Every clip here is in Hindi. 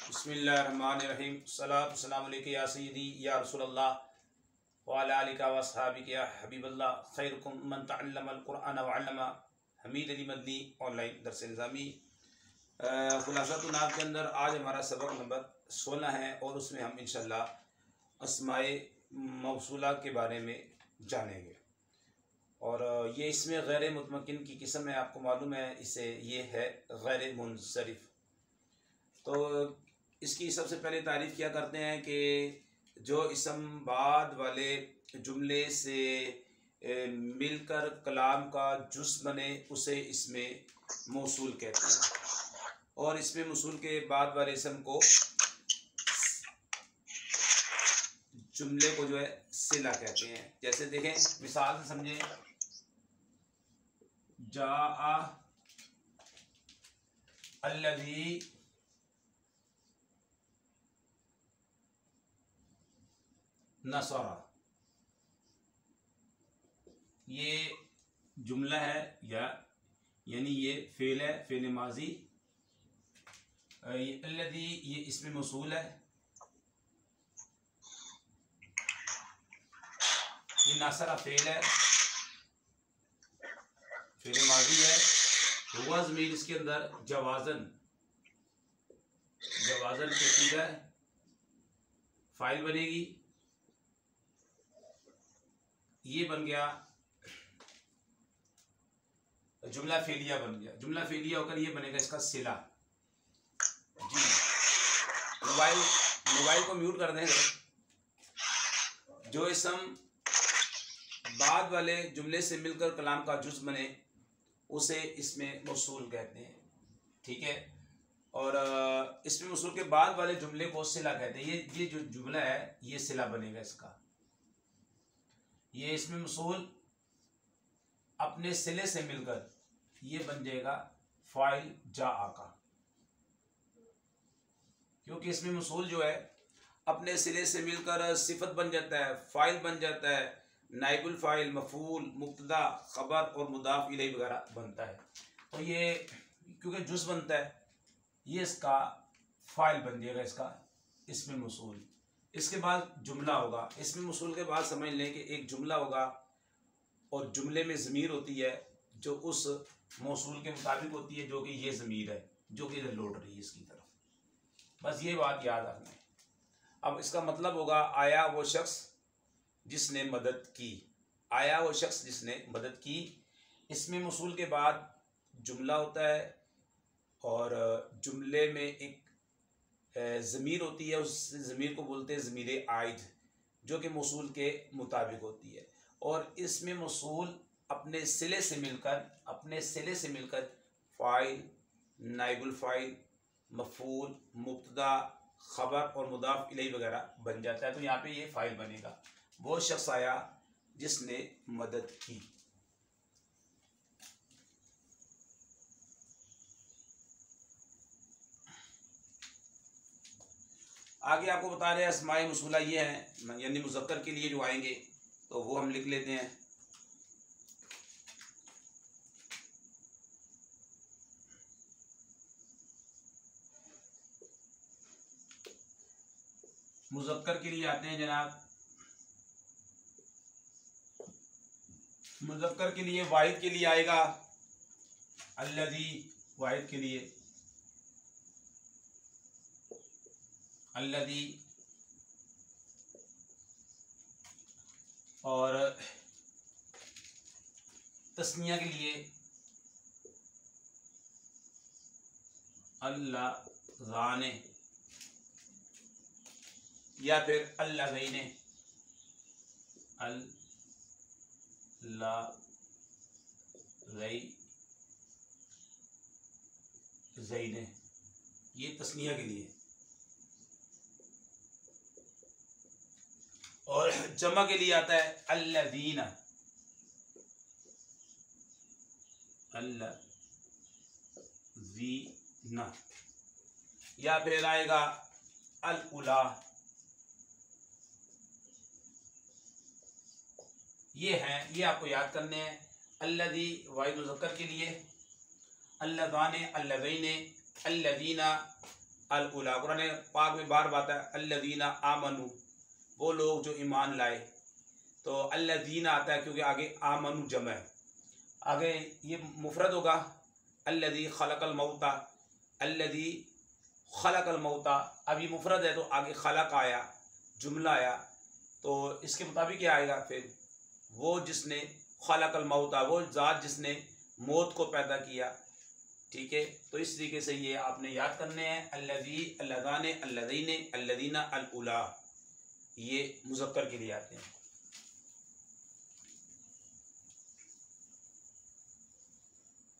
बिस्मिल्लाहिर्रहमानिर्रहीम। सलातु सलामु अलैका या सय्यदी या रसूलल्लाह व अला आलिका व अस्हाबिका या हबीबल्लाह। खैरुकुम मन तअल्लमल कुरआन व अल्लमा। हमीद अली मदनी ऑनलाइन दर्स निज़ामी खुलासतुन नाब के अंदर आज हमारा सबक नंबर 16 है और उसमें हम इंशाअल्लाह अस्माए मौसूला के बारे में जानेंगे। और ये इसमें गैर मुतमकिन की किस्म है, आपको मालूम है, इसे ये है गैर मुनसरिफ। तो इसकी सबसे पहले तारीफ़ क्या करते हैं कि जो इसम बाद वाले जुमले से मिलकर कलाम का जुज़ बने उसे इसमें मौसूल कहते हैं। और इसमें मौसूल के बाद वाले इसम को जुमले को जो है सिला कहते हैं। जैसे देखें, मिसाल से समझें, जाआ अल्लज़ी नसरा, ये जुमला है यानी ये फ़ेल है, फ़ेल माजी। अल्लज़ी ये इसमें मौसूल है, ये नसरा फ़ेल है, फ़ेल माजी है। हुआ ज़मीर इसके अंदर जवाज़न के सीधा है, फ़ाइल बनेगी। ये बन गया जुमला फेलिया बन गया। जुमला फेलिया होकर ये बनेगा इसका सिला। जी, मोबाइल को म्यूट कर दें। जो इसम बाद वाले जुमले से मिलकर कलाम का जुज़ बने उसे इसमें मौसूल कहते हैं, ठीक है। और इसमें मौसूल के बाद वाले जुमले को सिला कहते हैं। ये जो जुमला है ये सिला बनेगा इसका। ये इसमें मौसूल अपने सिले से मिलकर ये बन जाएगा फ़ाइल जा आका, क्योंकि इसमें मौसूल जो है अपने सिले से मिलकर सिफत बन जाता है, फ़ाइल बन जाता है, नाइबुल फ़ाइल, मफ़ूल, मुब्तदा, ख़बर और मुदाफ़ इलैहि वगैरह बनता है। तो ये क्योंकि जुज़ बनता है, ये इसका फ़ाइल बन जाएगा, इसका इसमें मौसूल। इसके बाद जुमला होगा। इसमें मौसूल के बाद समझ लें कि एक जुमला होगा और जुमले में ज़मीर होती है जो उस मौसूल के मुताबिक होती है, जो कि ये ज़मीर है जो कि इधर लौट रही है इसकी तरफ। बस ये बात याद रखना है। अब इसका मतलब होगा आया वो शख्स जिसने मदद की। आया वो शख्स जिसने मदद की। इसमें मौसूल के बाद जुमला होता है और जुमले में एक ज़मीर होती है, उस ज़मीर को बोलते हैं ज़मीर आइद, जो कि मौसूल के मुताबिक होती है। और इसमें मौसूल अपने सिले से मिलकर फ़ाइल, नाइबुल फ़ाइल, मफ़ूल, मुब्तदा, ख़बर और मुदाफ़ इलैहि वगैरह बन जाता है। तो यहाँ पे ये फ़ाइल बनेगा। वो शख्स आया जिसने मदद की। आगे आपको बता रहे हैं अस्माए मौसूला ये हैं, यानी मुज़क्कर के लिए जो आएंगे तो वो हम लिख लेते हैं। मुज़क्कर के लिए आते हैं जनाब। मुज़क्कर के लिए वाहिद के लिए आएगा अल्लज़ी, वाहिद के लिए अल्लज़ी। और तस्निया के लिए अल्लाज़ाने या फिर अल्लाज़ैने, अल्लाज़ैने, ये तस्निया के लिए। और जमा के लिए आता है अल्लज़ीना, अल्लज़ीना, या फिर आएगा अल उला। ये हैं, ये आपको याद करने हैं। अल्लज़ी वाहिद मुज़क्कर के लिए, अल्लज़ाने, अल्लज़ैने, अल्लज़ीना अल उला। कुरान पाक में बार बात है अल्लज़ीना आमनू, वो लोग जो ईमान लाए। तो अल्लज़ीना आता है क्योंकि आगे आमनू जमा है, आगे ये मुफरद होगा। अल्लज़ी खलक़ल मौता, अल्लज़ी खलक़ल मौता, अब ये मुफरद है तो आगे खलक़ आया, जुमला आया, तो इसके मुताबिक क्या आएगा फिर, वो जिसने खलक़ल मौता, वो ज़ात जिसने मौत को पैदा किया। ठीक है, तो इस तरीके से ये आपने याद करने हैं। अल्लज़ी, अल्लज़ाने, अल्लज़ीने, अल्लज़ीना, अल उला, ये मुज़क्कर के लिए आते हैं।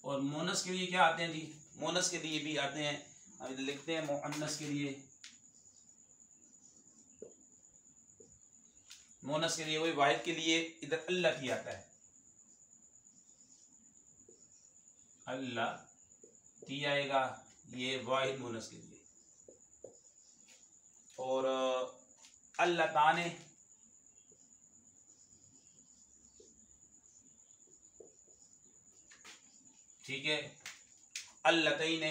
और मोनस के लिए क्या आते हैं जी, मोनस के लिए भी आते हैं। हम लिखते हैं मुअन्नस के लिए, मोनस के लिए वही वाहिद के लिए इधर अल्लाह की आता है, अल्लाह ती आएगा, ये वाहिद मोनस के लिए। और अल्लाह ताने, ठीक है, अल्लाह तईने,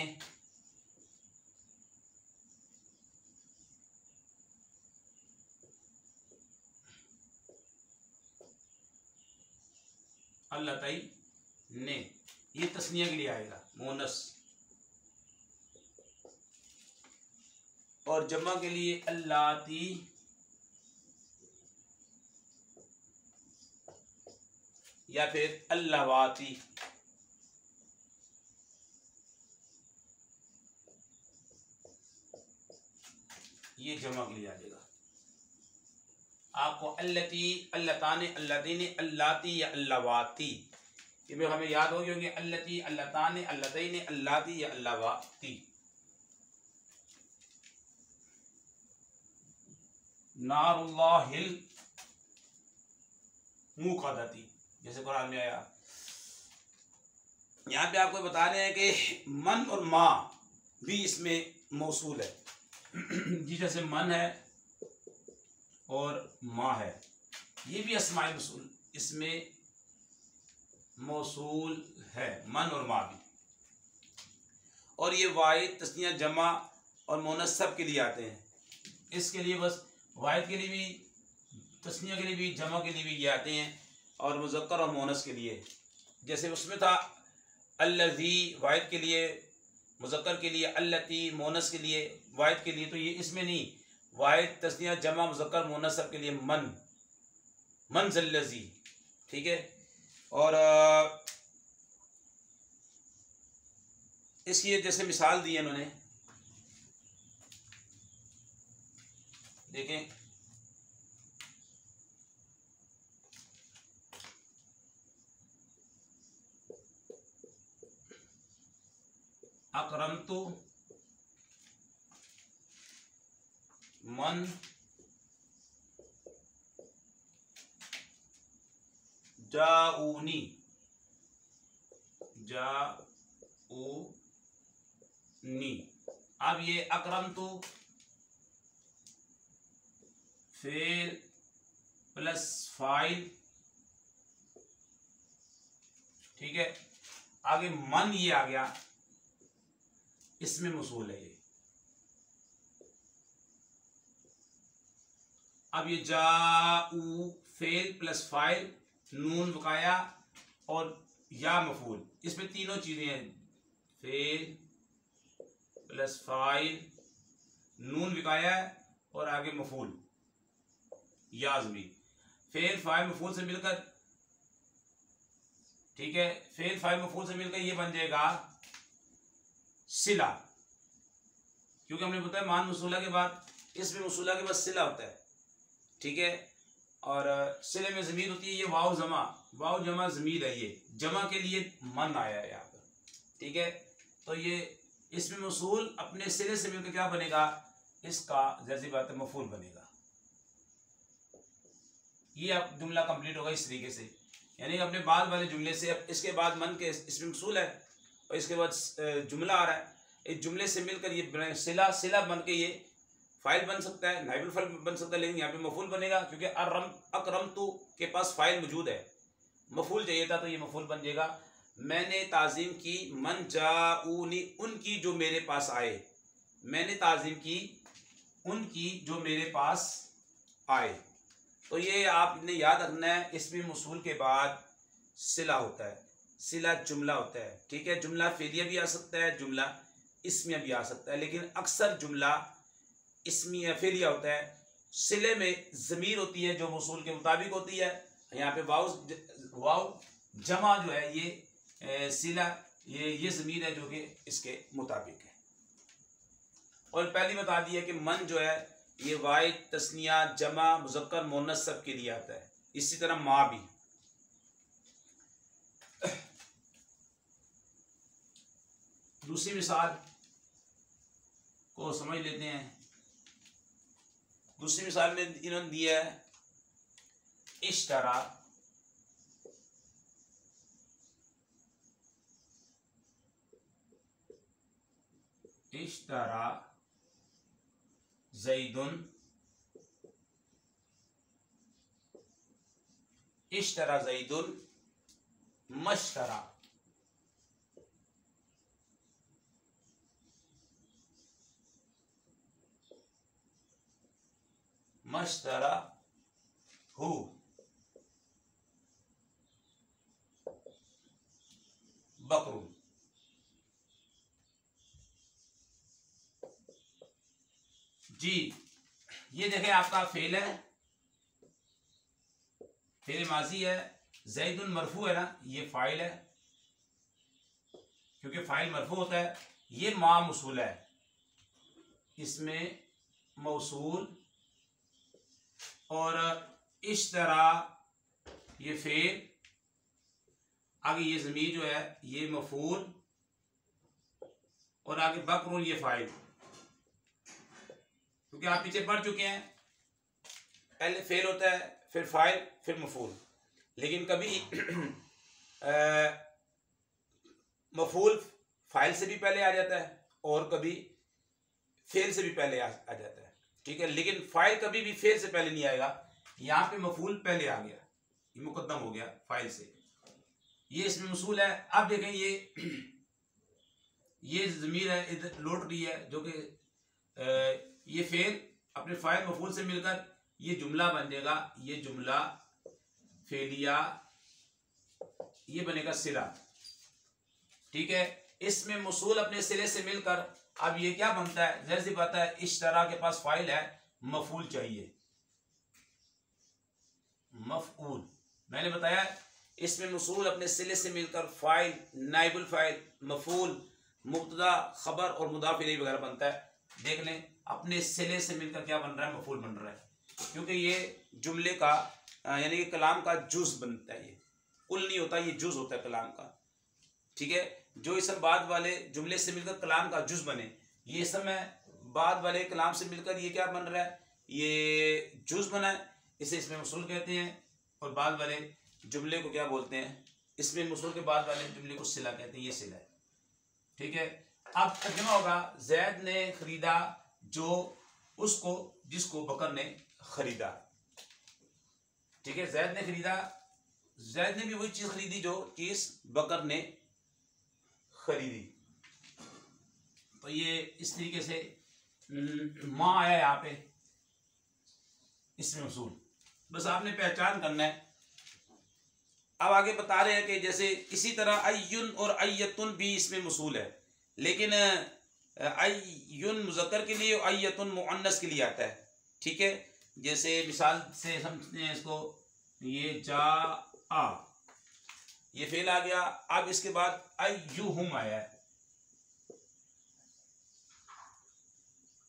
अल्लाह तई ने, ये तस्निया के लिए आएगा मोनस। और जमा के लिए अल्लाती, या फिर अल्लावाती, ये जमा के लिए आ जाएगा। आपको अल्लती, अल्लताने, अल्लतीने, अल्लाती या अल्लावाती, ये भी हमें याद होगी होंगे। अल्लती, अल्लताने, अल्लतीने, अल्लाती या अल्लावाती। नारुल्लाहिल मुक़द्दती, जैसे कुरान में आया। यहाँ पे आपको बता रहे हैं कि मन और माँ भी इसमें मौसूल है जी, जैसे मन है और माँ है, ये भी अस्माए मौसूल इसमें मौसूल है, मन और माँ भी। और ये वाहिद, तस्निया, जमा और मुअन्नस सब के लिए आते हैं। इसके लिए बस वाहिद के लिए भी, तस्निया के लिए भी, जमा के लिए भी ये आते हैं, और मुज़क्कर और मुअन्नस के लिए। जैसे उसमें था अल्लज़ी वाहिद के लिए, मुज़क्कर के लिए, अल्लती मुअन्नस के लिए, वाहिद के लिए। तो ये इसमें नहीं, वाहिद, तस्निया, जमा, मुज़क्कर, मुअन्नस सब के लिए मन, मन ज़ल्लज़ी। ठीक है, और इसकी जैसे मिसाल दी है उन्होंने, देखें, अकरमतु मन जाऊनी, जाऊनी। अब ये अकरमतु फेल प्लस फाइल, ठीक है, आगे मन ये आ गया, इसमें मौसूल है ये। अब ये जाऊ फेल प्लस फाइल, नून वकाया और या मफूल, इसमें तीनों चीजें हैं, फेल प्लस फाइल, नून विकाया और आगे मफूल याज़मी। फेल फाइल मफूल से मिलकर, ठीक है, फेल फाइल मफूल से मिलकर ये बन जाएगा सिला, क्योंकि हमने बताया मान मसूला के बाद, इसमें मसूला के बाद सिला होता है। ठीक है, और सिले में ज़मीर होती है, ये वाव जमा, वाव जमा ज़मीर है, ये जमा के लिए मन आया है यहाँ पर। ठीक है, तो ये इसमें मसूल अपने सिले से मिलकर क्या बनेगा, इसका जैसी बात है मफूल बनेगा। ये अब जुमला कंप्लीट होगा इस तरीके से, यानी अपने बाद वाले जुमले से, अब इसके बाद मन के इसमें मसूल है और इसके बाद जुमला आ रहा है, इस जुमले से मिलकर ये सिला, सिला बन के ये फाइल बन सकता है, नाइबुल फाइल बन सकता है, लेकिन यहाँ पे मफूल बनेगा क्योंकि अकरमतु के पास फाइल मौजूद है, मफूल चाहिए था तो ये मफूल बन जाएगा। मैंने ताज़ीम की, मन जाऊनी, उनकी जो मेरे पास आए, मैंने ताज़ीम की उनकी जो मेरे पास आए। तो ये आपने याद रखना है, इसमें मौसूल के बाद सिला होता है, सिला जुमला होता है। ठीक है, जुमला फेलिया भी आ सकता है, जुमला इसमिया भी आ सकता है, लेकिन अक्सर जुमला इसमिया फेलिया होता है। सिले में ज़मीर होती है जो मौसूल के मुताबिक होती है। यहाँ पे वाव जमा जो है ये सिला, ये ज़मीर है जो कि इसके मुताबिक है। और पहले बता दिया कि मन जो है ये वाहिद, तस्निया, जमा, मुज़क्कर, मुअन्नस सब के लिए आता है। इसी तरह माँ भी। दूसरी मिसाल को समझ लेते हैं। दूसरी मिसाल में इन्होंने दिया है इश्तरा, इश्तरा ज़ैदुन, इश्तरा ज़ैदुन मश्तरा। मश्तरा हु बकरू। जी, ये देखें आपका फेल है, फेल माजी है। ज़ैदुन मरफू है ना, ये फाइल है क्योंकि फाइल मरफू होता है। ये मा मौसूल है, इसमें मौसूल, और इस तरह ये फेल, आगे ये ज़मीर जो है ये मफूल, और आगे बकरुन ये फाइल। क्योंकि आप पीछे पढ़ चुके हैं, पहले फेल होता है, फिर फाइल, फिर मफूल। लेकिन कभी मफूल फाइल से भी पहले आ जाता है और कभी फेल से भी पहले आ जाता है। ठीक है, लेकिन फाइल कभी भी फेल से पहले नहीं आएगा। यहाँ पे मफूल पहले आ गया, ये मुकद्दम हो गया फाइल से, ये इसमें मौसूल है। अब देखें ये ज़मीर है, इधर लौट रही है, जो कि ये फेल अपने फाइल मफूल से मिलकर ये जुमला बन जाएगा। ये जुमला फेलिया, ये बनेगा सिला। ठीक है, इसमें मौसूल अपने सिले से मिलकर अब ये क्या बनता है, जैसे बात है, इस तरह के पास फाइल है, मफूल चाहिए, मफूल। मैंने बताया इसमें मौसूल अपने सिले से मिलकर फाइल, नाइबुल फाइल, मफूल, मुब्तदा, खबर और मुदाफ इलैहि वगैरह बनता है। देख लें, अपने सिले से मिलकर क्या बन रहा है, मफूल बन रहा है, क्योंकि ये जुमले का यानी कि कलाम का जुज़ बनता है। ये कुल नहीं होता, ये जुज़ होता है कलाम का। ठीक है, जो इसम बाद वाले जुमले से मिलकर कलाम का जुज़ बने, ये इसम है, बाद वाले कलाम से मिलकर ये क्या बन रहा है, ये जुज़ बना है, इसे इसमें मौसूल कहते हैं। और बाद वाले जुमले को क्या बोलते हैं, इसमें मौसूल के बाद वाले जुमले को सिला कहते हैं, ये सिला है। ठीक है, अब तर्जुमा होगा, जैद ने खरीदा जो उसको जिसको बकर ने खरीदा। ठीक है, जैद ने खरीदा, जैद ने भी वही चीज खरीदी जो चीज बकर ने खरीदी। तो ये इस तरीके से माँ आया यहाँ पे इसमें मौसूल, बस आपने पहचान करना है। अब आगे बता रहे हैं कि जैसे इसी तरह अय्युन और अय्यतुन भी इसमें मौसूल है, लेकिन अय्युन मुज़क्कर के लिए और अय्यतुन मुअन्नस के लिए आता है। ठीक है, जैसे मिसाल से समझते हैं इसको, ये जा आ, ये फेल आ गया। अब इसके बाद अय्युहुम आया है,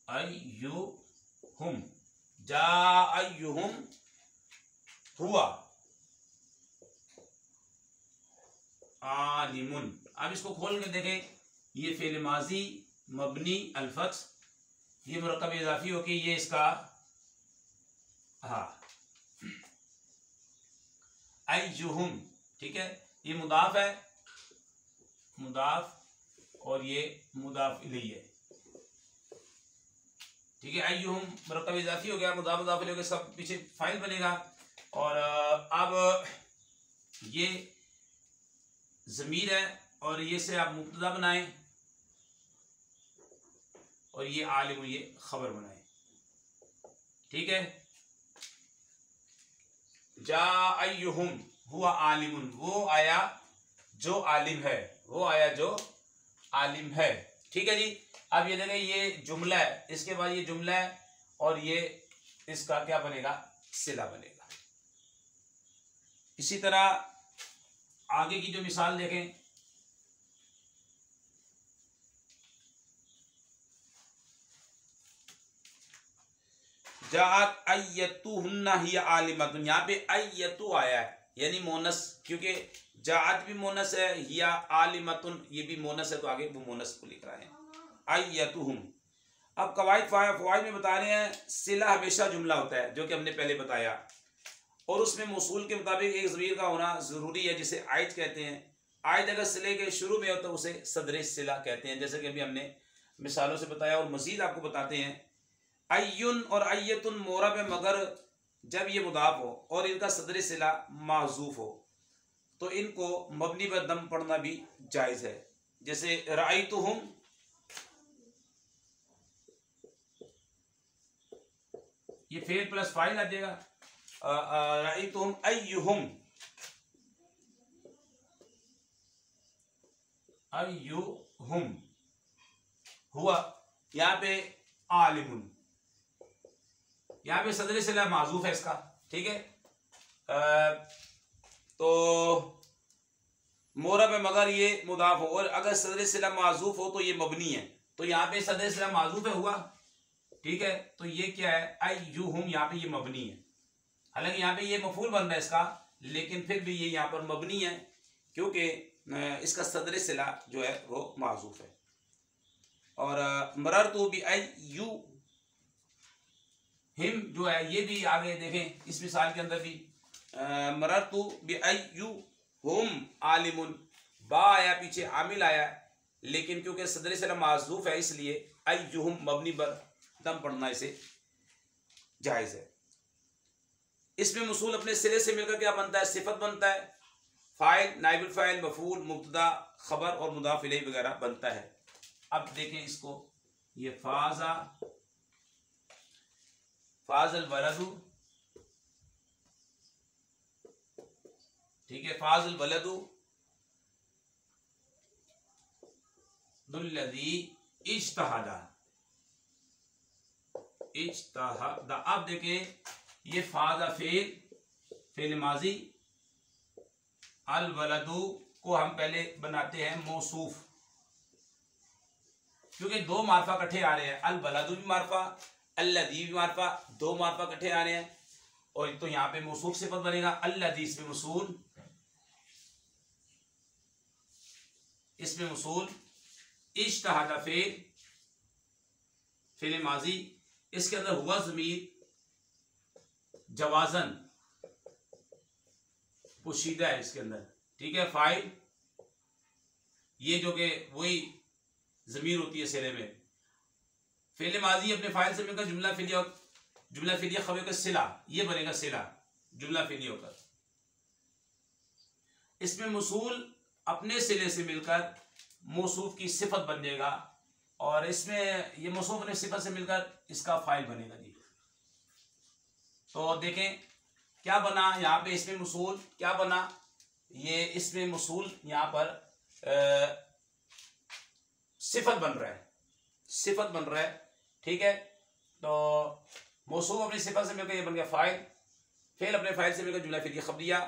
अय्युहुम, जा अय्युहुम हुआ आलिमुन। अब इसको खोल के देखें, ये फेल माजी मबनी अल्फत, ये मुरक्कब इजाफी होके ये इसका अय्युहुम। ठीक है, ये मुदाफ है, मुदाफ, और ये मुदाफ इलैहि है। ठीक है, अय्युहुम मुरक्कब इजाफी हो गया, मुदाफ मुदाफ इलैहि हो गया, सब पीछे फाइल बनेगा। और अब ये ज़मीर है और ये से आप मुब्तदा बनाएं, और ये आलिम ये खबर बनाए। ठीक है, जा अय्युहुम हुआ आलिमुन, वो आया जो आलिम है, वो आया जो आलिम है। ठीक है जी। अब ये देखें, ये जुमला है, इसके बाद ये जुमला है और ये इसका क्या बनेगा, सिला बनेगा। इसी तरह आगे की जो मिसाल देखें, जात अय्यतुहुन्ना हिया आलिमतुन, यहाँ पे अय्यतु आया है यानी मोनस, क्योंकि जात भी मोनस है, हिया आलिमतुन ये भी मोनस है, तो आगे वो मोनस को लिख रहा है अय्यतुहुम। अब फवाइद में बता रहे हैं, सिला हमेशा जुमला होता है जो कि हमने पहले बताया, और उसमें मौसूल के मुताबिक एक ज़मीर का होना ज़रूरी है, जिसे आयत कहते हैं। आयत अगर सिले के शुरू में हो तो उसे सदर सिला कहते हैं, जैसे कि अभी हमने मिसालों से बताया। और मज़ीद आपको बताते हैं, अय्युन और अय्यतुन मोरब है, मगर जब ये मुदाफ हो और इनका सदर सिला माज़ूफ हो तो इनको मबनी पर दम पढ़ना भी जायज़ है। जैसे राइतुहुम, ये फेल प्लस फाइल आ जाएगा, राइतुहुम अय्युहुम, अय्युहुम हुआ यहाँ पे आलिमुन, यहाँ पे सदर सिला माजूफ है इसका। ठीक है, तो मोरब है मगर ये मुदाफ हो, और अगर सदर सिला माजूफ हो तो ये मबनी है, तो यहाँ पे सदर सिला माजूफ है हुआ। ठीक है, तो ये क्या है, अय्युहुम, यहाँ पे ये मबनी है, हालांकि यहाँ पे ये मफूल बन रहा है इसका, लेकिन फिर भी ये यहाँ पर मबनी है क्योंकि इसका सदर सिला जो है वो माजूफ है। और मररतु बि अय्यु हिम जो है, ये भी आगे देखें इस मिसाल के अंदर भी, मररतु बि अय्यु हुम आलिमुन, बा आया पीछे आमिल आया, लेकिन क्योंकि सदर सिला माजूफ है इसलिए अय्युहुम मबनी पर दम पढ़ना इसे जायज़ है। इसमें मसूल अपने सिरे से मिलकर क्या बनता है, सिफत बनता है, फाइल, नाइबुल फाइल, मफूल, मुब्तदा, खबर और मुदाफ इलैहि वगैरह बनता है। अब देखें इसको, ये फाजा, फाजल वलदु, ठीक है, फाजल वलदु दुल्लज़ी इज्तहदा, इज्तहदा। अब देखें, ये फाजा फेल माजी, अल वलदु को हम पहले बनाते हैं मौसूफ, क्योंकि दो मार्फा इकट्ठे आ रहे हैं, अल वलदु भी मार्फा, अल्लज़ी भी मार्फा, दो मार्फा इकट्ठे आ रहे हैं, और तो यहाँ पे मौसूफ सिफत बनेगा, अल्लज़ी इसमें मसूल, इसमें मसूल, इज्तहदा फेल माजी, इसके अंदर हुआ ज़मीर जवाजन पोशीदा है इसके अंदर। ठीक है, फाइल ये जो कि वही ज़मीर होती है सिले में, फेल माजी अपने फाइल से मिलकर जुमला फिलिया खबर का सिला, ये बनेगा सिला जुमला फिलिया होकर। इसमें मसूल अपने सिले से मिलकर मौसूफ की सिफत बन जाएगा, और इसमें ये मौसूफ अपने सिफत से मिलकर इसका फाइल बनेगा जी। तो देखें क्या बना यहाँ पे, इसमें मसूल क्या बना, ये इसमें मसूल यहाँ पर सिफत बन रहा है, सिफत बन रहा है। ठीक है, तो मौसूफ अपनी सिफत से मिलकर ये बन गया फाइल, फेल अपने फाइल से मिलकर जुमला फिलिया खबरिया।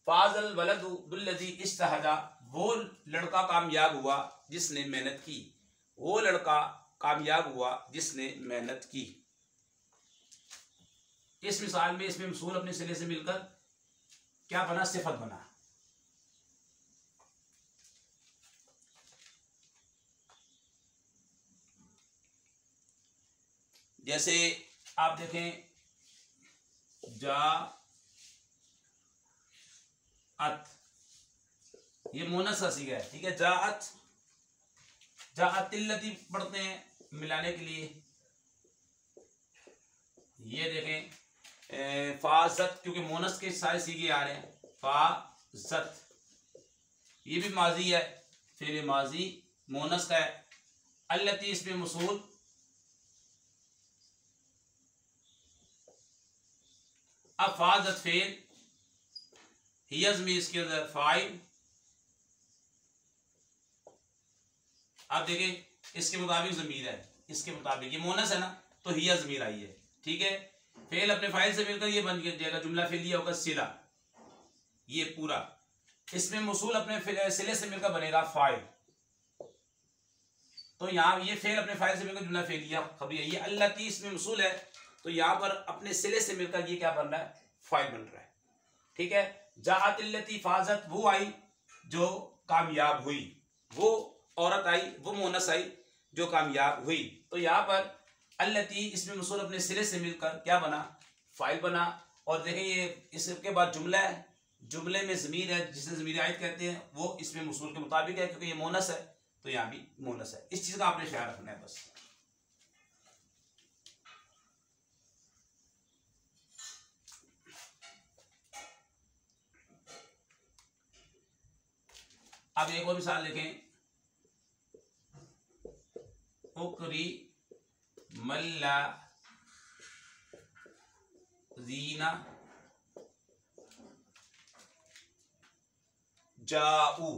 फाजल वलदु दुल्लज़ी इज्तहदा, वो लड़का कामयाब हुआ जिसने मेहनत की, वो लड़का कामयाब हुआ जिसने मेहनत की। इस मिसाल में इसमें मसूल अपने सिले से मिलकर क्या बना, सिफत बना। जैसे आप देखें, जाअत, ये मोनस का सीगा है। ठीक है, जाअत, जाअतिल्लती पढ़ते हैं मिलाने के लिए। ये देखें फाजत, क्योंकि मोनस के सारे सीगे आ रहे हैं, फाजत ये भी माजी है, फिर माजी मोनस का है। अल्लती इसमें मसूल अब फाज़त फेल, हिया ज़मीर इसके अंदर फाइल। अब देखें इसके मुताबिक ज़मीर है, इसके मुताबिक ये मोनस है ना, तो हिया ज़मीर आई है, ठीक है। फेल अपने फाइल से मिलकर ये बन जाएगा जुमला फेलिया होगा सिला, ये पूरा। इसमें मौसूल अपने सिले से मिलकर बनेगा फाइल। तो यहाँ ये फेल अपने फाइल से मिलकर जुमला फेलिया खबरिया, ये अल्लती इसमें मौसूल है, तो यहाँ पर अपने सिले से मिलकर ये क्या बन रहा है, फाइल बन रहा है, ठीक है। जाअत अल्लती फाज़त, वो आई जो कामयाब हुई, वो औरत आई, वो मोनस आई जो कामयाब हुई। तो यहाँ पर अल्लती इसमें मौसूल अपने सिरे से मिलकर क्या बना, फाइल बना। और देखें ये इसके बाद जुमला है, जुमले में ज़मीर है जिसे ज़मीर आयत कहते हैं, वो इसमें मौसूल के मुताबिक है क्योंकि ये मोनस है, तो यहाँ भी मोनस है। इस चीज़ का आपने ख्याल रखना है बस। अब एक और मिसाल देखें, उकरी मल्ला ज़ीना जाऊ।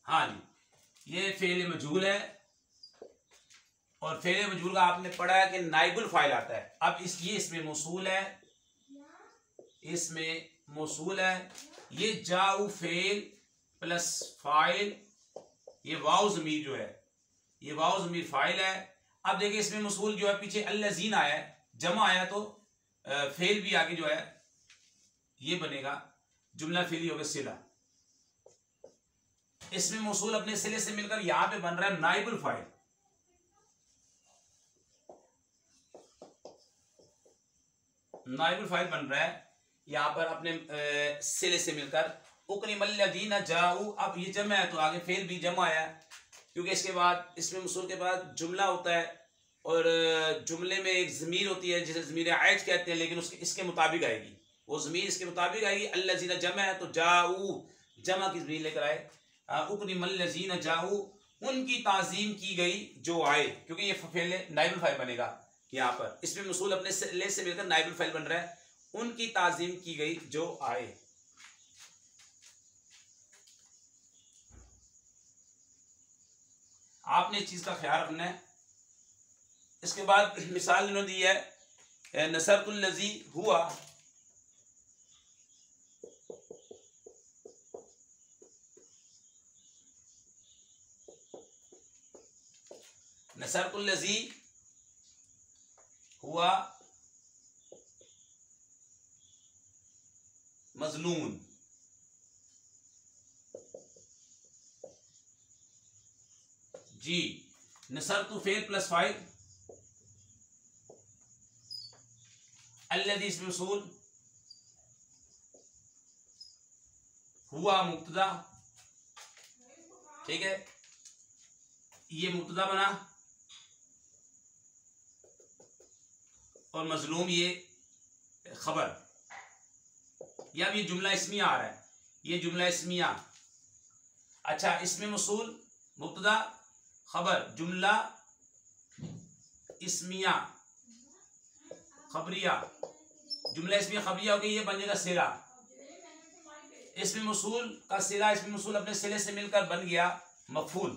हाँ जी, ये फेल मजहूल है, और फेल मजहूल का आपने पढ़ा है कि नाइबुल फाइल आता है। अब ये इसमें मौसूल है, इसमें मौसूल है, ये जाऊ फेल प्लस फाइल, ये वाव ज़मीर जो है, ये वाव ज़मीर फाइल है। अब देखिए इसमें मौसूल जो है पीछे अल्लज़ीन आया है, जमा आया, तो फेल भी आगे जो है ये बनेगा जुमला फेली होगा सिला। इसमें मौसूल अपने सिले से मिलकर यहां पे बन रहा है नाइबुल फाइल। नाइबुल फाइल बन रहा है यहां पर अपने सिले से मिलकर। उकरिमल्लज़ीना जाऊ, अब ये जमा है तो आगे फेल भी जमा आया, क्योंकि इसके बाद इसमें मौसूल के बाद जुमला होता है, और जुमले में एक ज़मीर होती है जिसे ज़मीर आयत कहते हैं, लेकिन उसके इसके मुताबिक आएगी, वो ज़मीर इसके मुताबिक आएगी। अल्लज़ीना जमा है तो जाऊ जमा की ज़मीर लेकर आए। उकरिमल्लज़ीना जाऊ, उनकी ताज़ीम की गई जो आए, क्योंकि ये फेल नाइबुल फाइल बनेगा यहाँ पर। इसमें मौसूल अपने सिले से मिलकर नाइबुल फाइल बन रहा है, उनकी ताज़ीम की गई जो आए। आपने इस चीज का ख्याल रखना है। इसके बाद मिसाल इन्होंने दी है नसरतुल लज़ी हुआ, नसरतुल लज़ी हुआ मज़लूम। जी, नसरतु फेल प्लस फाइल, अल्लज़ी इसमें मौसूल, हुआ मुब्तदा, ठीक है, ये मुब्तदा बना, और मजलूम ये खबर। या अब ये जुमला इस्मिया आ रहा है, ये जुमला इस्मिया। अच्छा, इसमें मौसूल मुब्तदा खबर, जुमला इस्मिया खबरिया, जुमला इस्मिया खबरिया हो गई, ये बनेगा सिला। इसमें मौसूल का सिला, इसमें मौसूल अपने सिले से मिलकर बन गया मफूल,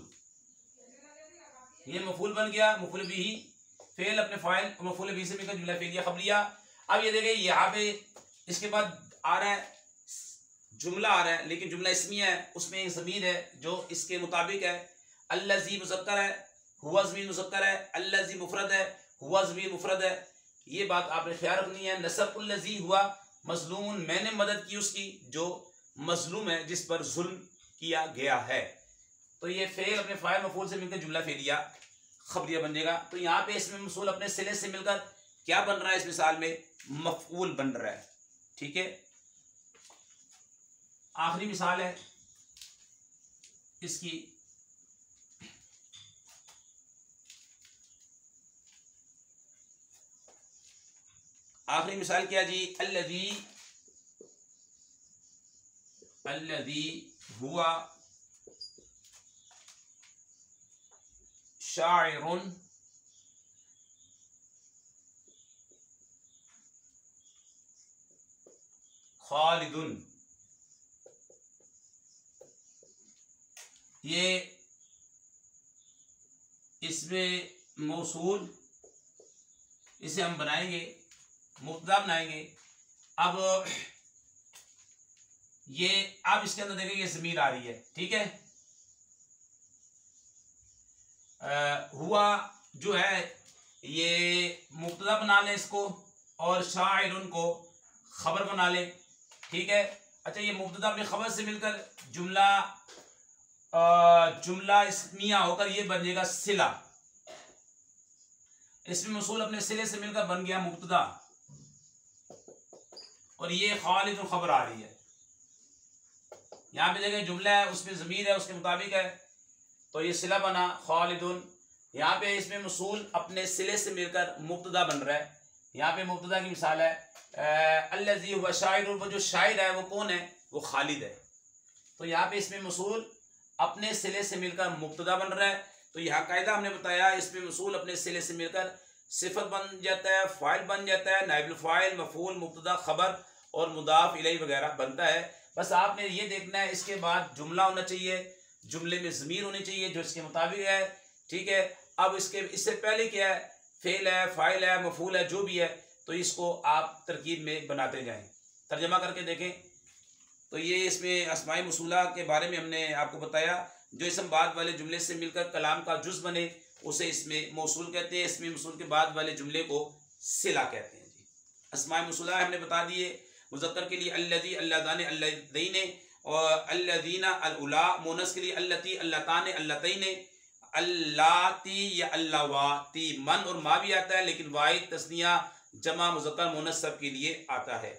ये मफूल बन गया, मफूल बिही फेल अपने फाइल, मफूल बिही से मिलकर जुमला फेलिया खबरिया। अब ये देखिए यहाँ पे इसके बाद आ रहा है जुमला आ रहा है, लेकिन जुमला इस्मिया है, उसमें एक ज़मीर है जो इसके मुताबिक है। अल्लज़ी मुज़क्कर है, हुआ ज़मीर मुज़क्कर है, अल्लज़ी मुफ़रद है, हुआ ज़मीर मुफ़रद है। ये बात आपने ख्याल रखनी है। नसरतुल लज़ी हुआ मज़लूम, मैंने मदद की उसकी जो मज़लूम है, जिस पर जुल्म किया गया है। तो ये फेल अपने फाइल मफूल से मिलकर जुमला फेलिया खबरिया बन जाएगा। तो यहाँ पे इसमें मौसूल अपने सिले से मिलकर क्या बन रहा है, इस मिसाल में मफऊल बन रहा है, ठीक है। आखिरी मिसाल है इसकी, आखिरी मिसाल क्या जी, अल्लज़ी हुआ शाइरुन खालिदुन, ये इसमें मौसूल, इसे हम बनाएंगे मुब्तदा बनाएंगे। अब ये अब इसके अंदर देखेंगे ज़मीर आ रही है, ठीक है। हुआ जो है ये मुब्तदा बना लें इसको, और शाइरुन को खबर बना लें, ठीक है। अच्छा, ये मुब्तदा अपनी खबर से मिलकर जुमला इस्मिया होकर ये बन जाएगा सिला। इसमें मौसूल अपने सिले से मिलकर बन गया मुब्तदा, और ये खालिद खबर आ रही है। यहाँ पे देखें जुमला है, उसमें ज़मीर है, उसके मुताबिक है, तो ये सिला बना खालिदुन। यहाँ पे इसमें मौसूल अपने सिले से मिलकर मुब्तदा बन रहा है। यहाँ पे मुब्तदा की मिसाल है अल्लज़ी हुवा शाइरुन, वो जो शायर है वो कौन है, वो खालिद है। तो यहाँ पे इसमें मौसूल अपने सिले से मिलकर मुब्तदा बन रहा है। तो यहाँ कायदा हमने बताया, इसमें मौसूल अपने सिले से मिलकर सिफत बन जाता है, फाइल बन जाता है, नाइबुल फाइल, मफूल, मुब्तदा, खबर और मुदाफ इलैहि वगैरह बनता है। बस आपने ये देखना है, इसके बाद जुमला होना चाहिए, जुमले में ज़मीर होनी चाहिए जो इसके मुताबिक है, ठीक है। अब इससे पहले क्या है, फेल है, फाइल है, मफूल है, जो भी है, तो इसको आप तरकीब में बनाते जाएं। तर्जमा करके देखें। तो ये इसमें अस्माए मौसूला के बारे में हमने आपको बताया। जो इसम बाद वाले जुमले से मिलकर कलाम का जुज़ बने उसे इसमें मौसूल कहते हैं। इसमें मौसूल के बाद वाले जुमले को सिला कहते हैं जी। अस्माए मौसूला हमने बता दिए। मुज़क्कर के लिए अल्लज़ी, अल्लज़ाने, अल्लज़ीने, और अल्लज़ीना, अल-उला। मुनस के लिए अल्लती, अल्लताने, अल्लतैने, अल्लाती या अल्लावाती। मन और मा भी आता है, लेकिन वाहिद, तस्निया, जमा, मुज़क्कर, मुनस सब के लिए आता है।